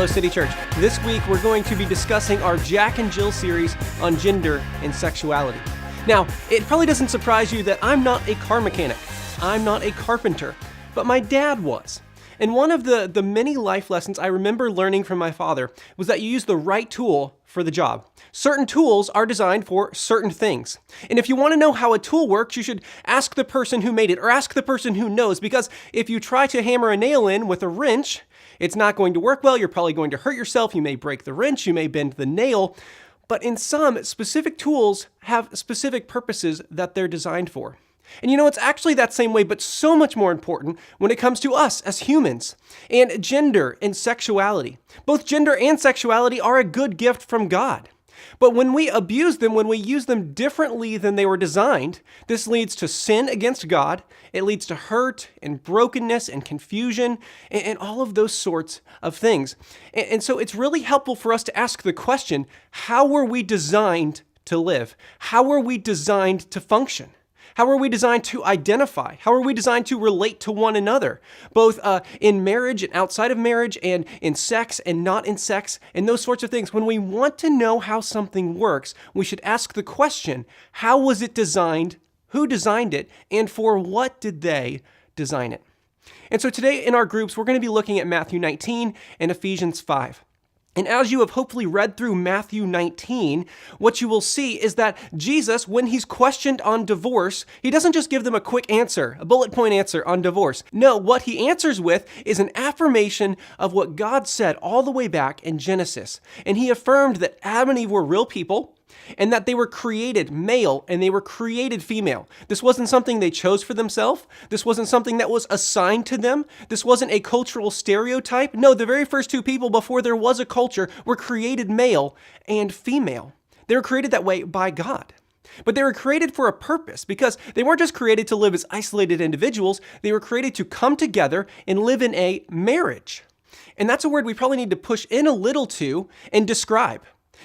Hello, City Church. This week, we're going to be discussing our Jack and Jill series on gender and sexuality. Now, it probably doesn't surprise you that I'm not a car mechanic. I'm not a carpenter, but my dad was. And one of the many life lessons I remember learning from my father was that you use the right tool for the job. Certain tools are designed for certain things. And if you want to know how a tool works, you should ask the person who made it or ask the person who knows, because if you try to hammer a nail in with a wrench, it's not going to work well. You're probably going to hurt yourself. You may break the wrench. You may bend the nail. But in some, specific tools have specific purposes that they're designed for. And you know, it's actually that same way, but so much more important when it comes to us as humans and gender and sexuality. Both gender and sexuality are a good gift from God. But when we abuse them, when we use them differently than they were designed, this leads to sin against God. It leads to hurt and brokenness and confusion and all of those sorts of things. And so it's really helpful for us to ask the question, how were we designed to live? How were we designed to function? How are we designed to identify? How are we designed to relate to one another, both in marriage and outside of marriage, and in sex and not in sex, and those sorts of things? When we want to know how something works, we should ask the question, how was it designed, who designed it, and for what did they design it? And so today in our groups, we're going to be looking at Matthew 19 and Ephesians 5. And as you have hopefully read through Matthew 19, what you will see is that Jesus, when he's questioned on divorce, he doesn't just give them a quick answer, a bullet point answer on divorce. No, what he answers with is an affirmation of what God said all the way back in Genesis. And he affirmed that Adam and Eve were real people, and that they were created male and they were created female. This wasn't something they chose for themselves. This wasn't something that was assigned to them. This wasn't a cultural stereotype. No, the very first two people before there was a culture were created male and female. They were created that way by God. But they were created for a purpose, because they weren't just created to live as isolated individuals. They were created to come together and live in a marriage. And that's a word we probably need to push in a little to and describe.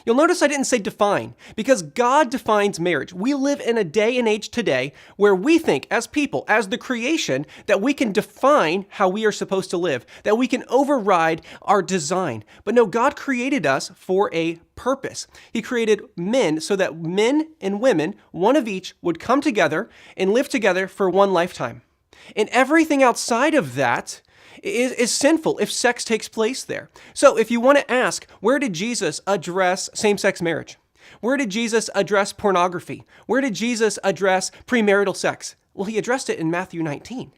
You'll notice I didn't say define, because God defines marriage. We live in a day and age today where we think as people, as the creation, that we can define how we are supposed to live, that we can override our design. But no, God created us for a purpose. He created men so that men and women, one of each, would come together and live together for one lifetime. And everything outside of that is sinful if sex takes place there. So if you want to ask, where did Jesus address same-sex marriage? Where did Jesus address pornography? Where did Jesus address premarital sex? Well, he addressed it in Matthew 19,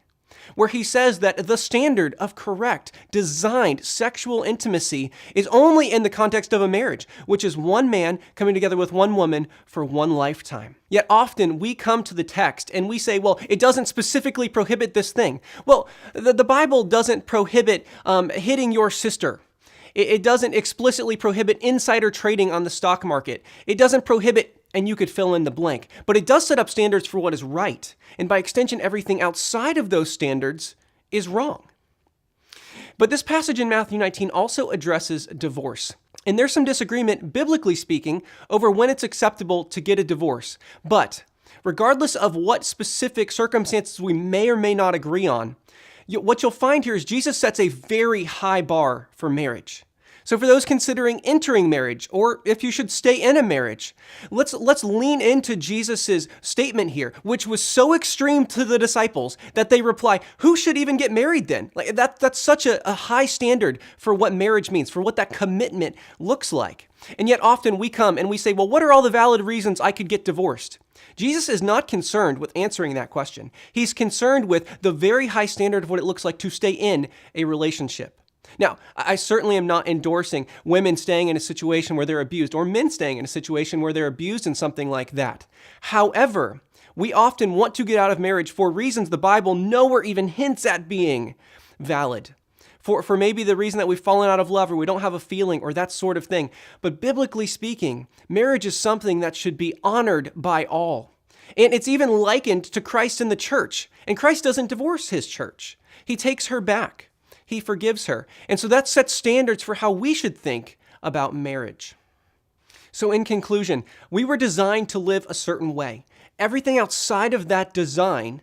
where he says that the standard of correct, designed sexual intimacy is only in the context of a marriage, which is one man coming together with one woman for one lifetime. Yet often we come to the text and we say, well, it doesn't specifically prohibit this thing. Well, the Bible doesn't prohibit hitting your sister. It doesn't explicitly prohibit insider trading on the stock market. It doesn't prohibit, and you could fill in the blank, but it does set up standards for what is right. And by extension, everything outside of those standards is wrong. But this passage in Matthew 19 also addresses divorce. And there's some disagreement, biblically speaking, over when it's acceptable to get a divorce. But regardless of what specific circumstances we may or may not agree on, what you'll find here is Jesus sets a very high bar for marriage. So for those considering entering marriage, or if you should stay in a marriage, let's lean into Jesus's statement here, which was so extreme to the disciples that they reply, who should even get married then? Like that's such a high standard for what marriage means, for what that commitment looks like. And yet often we come and we say, well, what are all the valid reasons I could get divorced? Jesus is not concerned with answering that question. He's concerned with the very high standard of what it looks like to stay in a relationship. Now, I certainly am not endorsing women staying in a situation where they're abused, or men staying in a situation where they're abused in something like that. However, we often want to get out of marriage for reasons the Bible nowhere even hints at being valid. For maybe the reason that we've fallen out of love, or we don't have a feeling, or that sort of thing. But biblically speaking, marriage is something that should be honored by all. And it's even likened to Christ in the church. And Christ doesn't divorce his church. He takes her back. He forgives her. And so that sets standards for how we should think about marriage. So in conclusion, we were designed to live a certain way. Everything outside of that design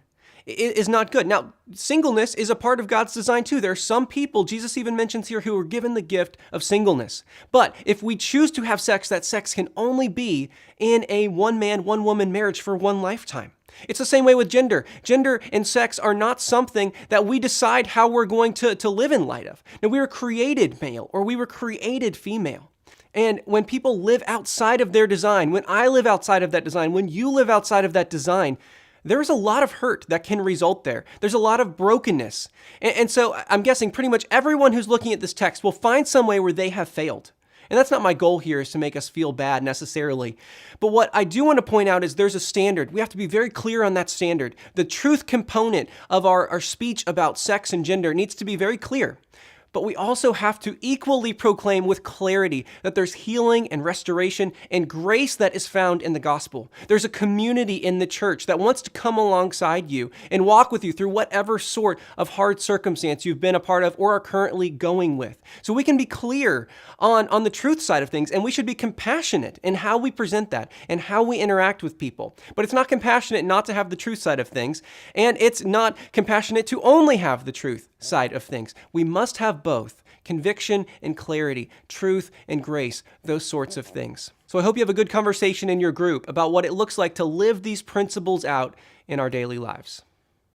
is not good. Now, singleness is a part of God's design too. There are some people, Jesus even mentions here, who are given the gift of singleness. But if we choose to have sex, that sex can only be in a one-man, one-woman marriage for one lifetime. It's the same way with gender. Gender and sex are not something that we decide how we're going to live in light of. Now, we were created male or we were created female. And when people live outside of their design, when I live outside of that design, when you live outside of that design, there's a lot of hurt that can result there. There's a lot of brokenness. And so I'm guessing pretty much everyone who's looking at this text will find some way where they have failed. And that's not my goal here, is to make us feel bad necessarily. But what I do want to point out is there's a standard. We have to be very clear on that standard. The truth component of our speech about sex and gender needs to be very clear. But we also have to equally proclaim with clarity that there's healing and restoration and grace that is found in the gospel. There's a community in the church that wants to come alongside you and walk with you through whatever sort of hard circumstance you've been a part of or are currently going with. So we can be clear on the truth side of things, and we should be compassionate in how we present that and how we interact with people. But it's not compassionate not to have the truth side of things, and it's not compassionate to only have the truth side of things. We must have both conviction and clarity, truth and grace, those sorts of things. So I hope you have a good conversation in your group about what it looks like to live these principles out in our daily lives.